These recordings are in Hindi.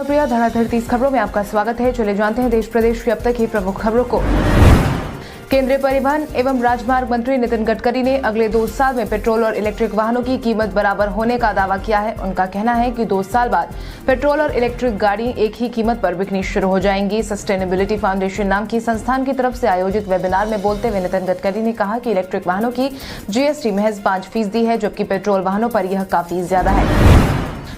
प्रिया धड़ाधड़ 30 खबरों में आपका स्वागत है। चले जानते हैं देश प्रदेश की अब तक की प्रमुख खबरों को। केंद्रीय परिवहन एवं राजमार्ग मंत्री नितिन गडकरी ने अगले 2 साल में पेट्रोल और इलेक्ट्रिक वाहनों की कीमत बराबर होने का दावा किया है। उनका कहना है कि 2 साल बाद पेट्रोल और इलेक्ट्रिक गाड़ी एक ही कीमत पर बिकनी शुरू हो जाएंगी। सस्टेनेबिलिटी फाउंडेशन नाम की संस्थान की तरफ से आयोजित वेबिनार में बोलते हुए नितिन गडकरी ने कहा कि इलेक्ट्रिक वाहनों की जीएसटी महज 5% है, जबकि पेट्रोल वाहनों पर यह काफी ज्यादा है।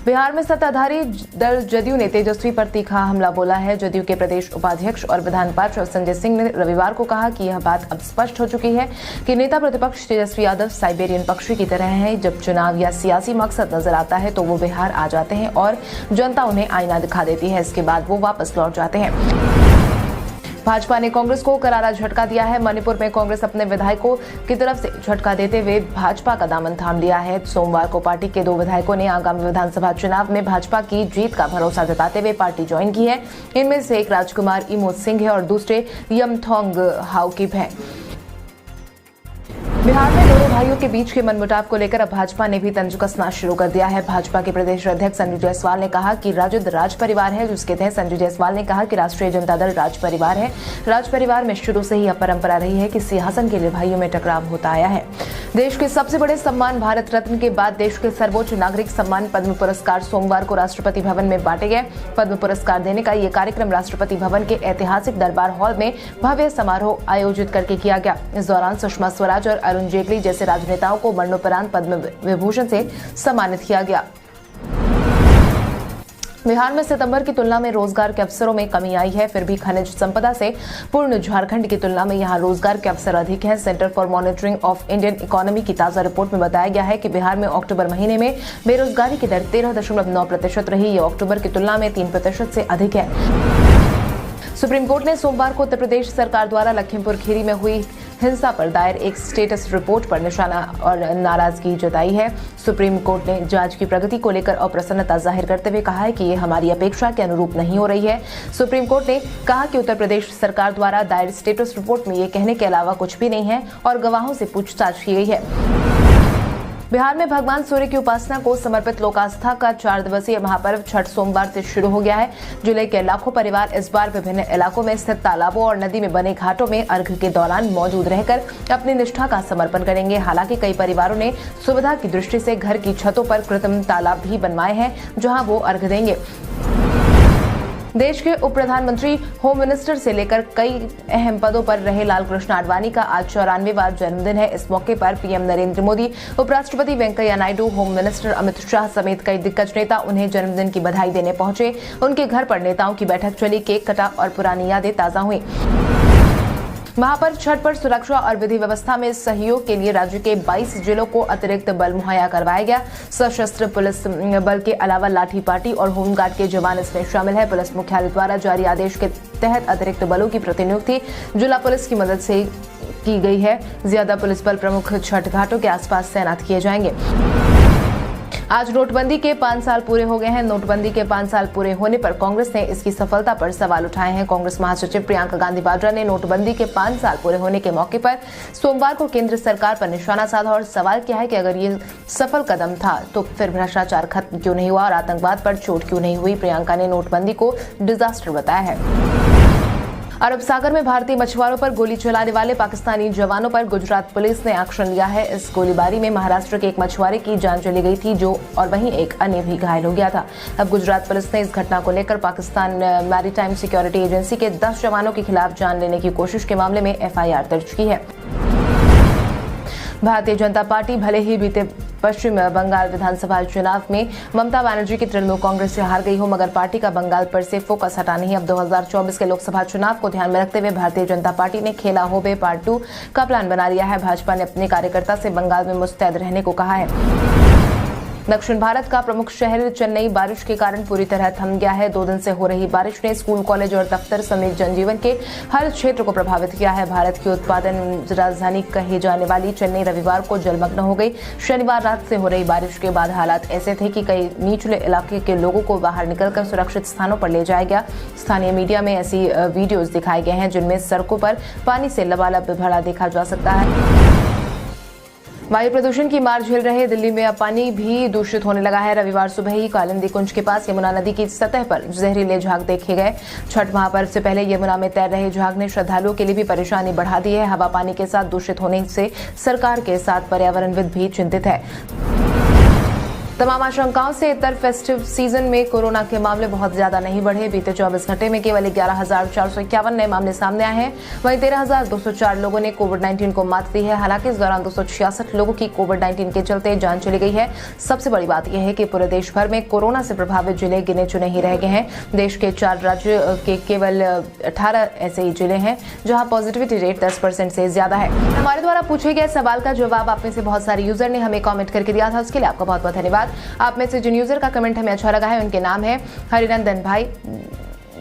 बिहार में सत्ताधारी दल जदयू ने तेजस्वी पर तीखा हमला बोला है। जदयू के प्रदेश उपाध्यक्ष और विधान पार्षद संजय सिंह ने रविवार को कहा कि यह बात अब स्पष्ट हो चुकी है कि नेता प्रतिपक्ष तेजस्वी यादव साइबेरियन पक्षी की तरह हैं। जब चुनाव या सियासी मकसद नजर आता है तो वो बिहार आ जाते हैं और जनता उन्हें आईना दिखा देती है। इसके बाद वो वापस लौट जाते हैं। भाजपा ने कांग्रेस को करारा झटका दिया है। मणिपुर में कांग्रेस अपने विधायकों की तरफ से झटका देते हुए भाजपा का दामन थाम लिया है। सोमवार को पार्टी के 2 विधायकों ने आगामी विधानसभा चुनाव में भाजपा की जीत का भरोसा जताते हुए पार्टी ज्वाइन की है। इनमें से एक राजकुमार इमो सिंह है और दूसरे यमथोंग हाउकिप है। बिहार में दोनों भाइयों के बीच के मनमुटाव को लेकर अब भाजपा ने भी तंज कसना शुरू कर दिया है। भाजपा के प्रदेश अध्यक्ष संजय जायसवाल ने कहा कि राजद राज परिवार है, जिसके तहत संजय जायसवाल ने कहा कि राष्ट्रीय जनता दल राज परिवार है। राज परिवार में शुरू से ही यह परंपरा रही है कि सिंहासन के लिए भाइयों में टकराव होता आया है। देश के सबसे बड़े सम्मान भारत रत्न के बाद देश के सर्वोच्च नागरिक सम्मान पद्म पुरस्कार सोमवार को राष्ट्रपति भवन में बांटे गए। पद्म पुरस्कार देने का ये कार्यक्रम राष्ट्रपति भवन के ऐतिहासिक दरबार हॉल में भव्य समारोह आयोजित करके किया गया। इस दौरान सुषमा स्वराज और अरुण जेटली जैसे राजनेताओं को मरणोपरांत पद्म विभूषण से सम्मानित किया गया। बिहार में सितंबर की तुलना में रोजगार के अवसरों में कमी आई है। फिर भी खनिज संपदा से पूर्ण झारखंड की तुलना में यहां रोजगार के अवसर अधिक हैं। Centre for monitoring of Indian economy की ताजा रिपोर्ट में बताया गया है कि बिहार में अक्टूबर महीने में बेरोजगारी की दर 13.9% रही। यह अक्टूबर की तुलना में 3% से अधिक है। सुप्रीम कोर्ट ने सोमवार को उत्तर प्रदेश सरकार द्वारा लखीमपुर खीरी में हुई हिंसा पर दायर एक स्टेटस रिपोर्ट पर निशाना और नाराजगी जताई है। सुप्रीम कोर्ट ने जांच की प्रगति को लेकर अप्रसन्नता जाहिर करते हुए कहा है कि ये हमारी अपेक्षा के अनुरूप नहीं हो रही है। सुप्रीम कोर्ट ने कहा कि उत्तर प्रदेश सरकार द्वारा दायर स्टेटस रिपोर्ट में ये कहने के अलावा कुछ भी नहीं है और गवाहों से पूछताछ की गई है। बिहार में भगवान सूर्य की उपासना को समर्पित लोक आस्था का 4 दिवसीय महापर्व छठ सोमवार से शुरू हो गया है। जिले के लाखों परिवार इस बार विभिन्न इलाकों में स्थित तालाबों और नदी में बने घाटों में अर्घ के दौरान मौजूद रहकर अपनी निष्ठा का समर्पण करेंगे। हालांकि कई परिवारों ने सुविधा की दृष्टि से घर की छतों पर कृत्रिम तालाब भी बनवाए हैं, जहां वो अर्घ देंगे। देश के उप प्रधानमंत्री, होम मिनिस्टर से लेकर कई अहम पदों पर रहे लालकृष्ण आडवाणी का आज 94वां जन्मदिन है। इस मौके पर पीएम नरेंद्र मोदी, उपराष्ट्रपति वेंकैया नायडू, होम मिनिस्टर अमित शाह समेत कई दिग्गज नेता उन्हें जन्मदिन की बधाई देने पहुंचे। उनके घर पर नेताओं की बैठक चली, केक कटा और पुरानी यादें ताजा हुई। महापर्व छठ पर सुरक्षा और विधि व्यवस्था में सहयोग के लिए राज्य के 22 जिलों को अतिरिक्त बल मुहैया करवाया गया। सशस्त्र पुलिस बल के अलावा लाठी पार्टी और होमगार्ड के जवान इसमें शामिल है। पुलिस मुख्यालय द्वारा जारी आदेश के तहत अतिरिक्त बलों की प्रतिनियुक्ति जिला पुलिस की मदद से की गई है। ज्यादा पुलिस बल प्रमुख छठ घाटों के आसपास तैनात किए जाएंगे। आज नोटबंदी के 5 साल पूरे हो गए हैं। नोटबंदी के 5 साल पूरे होने पर कांग्रेस ने इसकी सफलता पर सवाल उठाए हैं। कांग्रेस महासचिव प्रियंका गांधी वाड्रा ने नोटबंदी के 5 साल पूरे होने के मौके पर सोमवार को केंद्र सरकार पर निशाना साधा और सवाल किया है कि अगर ये सफल कदम था तो फिर भ्रष्टाचार खत्म क्यों नहीं हुआ और आतंकवाद पर चोट क्यों नहीं हुई। प्रियंका ने नोटबंदी को डिजास्टर बताया है। अरब सागर में भारतीय मछुआरों पर गोली चलाने वाले पाकिस्तानी जवानों पर गुजरात पुलिस ने एक्शन लिया है। इस गोलीबारी में महाराष्ट्र के एक मछुआरे की जान चली गई थी जो और वहीं एक अन्य भी घायल हो गया था। अब गुजरात पुलिस ने इस घटना को लेकर पाकिस्तान मैरीटाइम सिक्योरिटी एजेंसी के 10 जवानों के खिलाफ जान लेने की कोशिश के मामले में एफआईआर दर्ज की है। भारतीय जनता पार्टी भले ही बीते पश्चिम बंगाल विधानसभा चुनाव में ममता बनर्जी की तृणमूल कांग्रेस से हार गई हो, मगर पार्टी का बंगाल पर से फोकस हटा नहीं। अब 2024 के लोकसभा चुनाव को ध्यान में रखते हुए भारतीय जनता पार्टी ने खेला हो बे पार्ट 2 का प्लान बना लिया है। भाजपा ने अपने कार्यकर्ता से बंगाल में मुस्तैद रहने को कहा है। दक्षिण भारत का प्रमुख शहर चेन्नई बारिश के कारण पूरी तरह थम गया है। 2 दिन से हो रही बारिश ने स्कूल, कॉलेज और दफ्तर समेत जनजीवन के हर क्षेत्र को प्रभावित किया है। भारत की उत्पादन राजधानी कही जाने वाली चेन्नई रविवार को जलमग्न हो गई। शनिवार रात से हो रही बारिश के बाद हालात ऐसे थे कि कई निचले इलाके के लोगों को बाहर निकलकर सुरक्षित स्थानों पर ले जाया गया। स्थानीय मीडिया में ऐसी वीडियोज दिखाए गए हैं जिनमें सड़कों पर पानी से लबालब भरा देखा जा सकता है। वायु प्रदूषण की मार झेल रहे दिल्ली में अब पानी भी दूषित होने लगा है। रविवार सुबह ही कालिंदी कुंज के पास यमुना नदी की सतह पर जहरीले झाग देखे गए। छठ महापर्व से पहले यमुना में तैर रहे झाग ने श्रद्धालुओं के लिए भी परेशानी बढ़ा दी है। हवा पानी के साथ दूषित होने से सरकार के साथ पर्यावरणविद भी चिंतित है। तमाम आशंकाओं से इतर फेस्टिव सीजन में कोरोना के मामले बहुत ज्यादा नहीं बढ़े। बीते 24 घंटे में केवल 11,451 नए मामले सामने आए हैं। वहीं 13,204 लोगों ने कोविड-19 को मात दी है। हालांकि इस दौरान 266 लोगों की कोविड-19 के चलते जान चली गई है। सबसे बड़ी बात यह है कि पूरे देश भर में कोरोना से प्रभावित जिले गिने चुने ही रह गए हैं। देश के 4 राज्य के केवल 18 ऐसे ही जिले हैं जहाँ पॉजिटिविटी रेट 10% से ज्यादा है। हमारे द्वारा पूछे गए सवाल का जवाब आप में से बहुत सारे यूजर ने हमें कॉमेंट करके दिया था, उसके लिए आपका बहुत बहुत धन्यवाद। आप में से जिन यूजर का कमेंट हमें अच्छा लगा है उनके नाम है हरिनंदन भाई,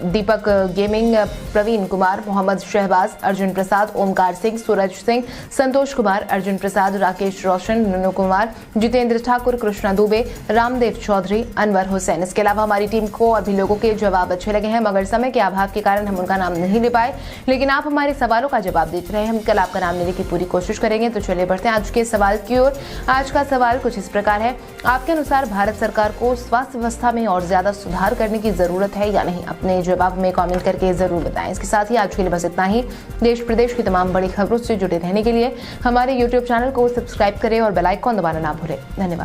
दीपक गेमिंग, प्रवीण कुमार, मोहम्मद शहबाज, अर्जुन प्रसाद, ओमकार सिंह, सूरज सिंह, संतोष कुमार, अर्जुन प्रसाद, राकेश रोशन, नुनू कुमार, जितेंद्र ठाकुर, कृष्णा दुबे, रामदेव चौधरी, अनवर हुसैन। इसके अलावा हमारी टीम को और भी लोगों के जवाब अच्छे लगे हैं, मगर समय के अभाव के कारण हम उनका नाम नहीं ले पाए। लेकिन आप हमारे सवालों का जवाब देते रहे, हम कल आपका नाम लेने की पूरी कोशिश करेंगे। तो चलिए बढ़ते हैं आज के सवाल की ओर। आज का सवाल कुछ इस प्रकार है, आपके अनुसार भारत सरकार को स्वास्थ्य व्यवस्था में और ज्यादा सुधार करने की जरूरत है या नहीं? अपने जवाब में कमेंट करके जरूर बताएं। इसके साथ ही आज के लिए बस इतना ही। देश प्रदेश की तमाम बड़ी खबरों से जुड़े रहने के लिए हमारे YouTube चैनल को सब्सक्राइब करें और बेल आइकन दबाना ना भूलें। धन्यवाद।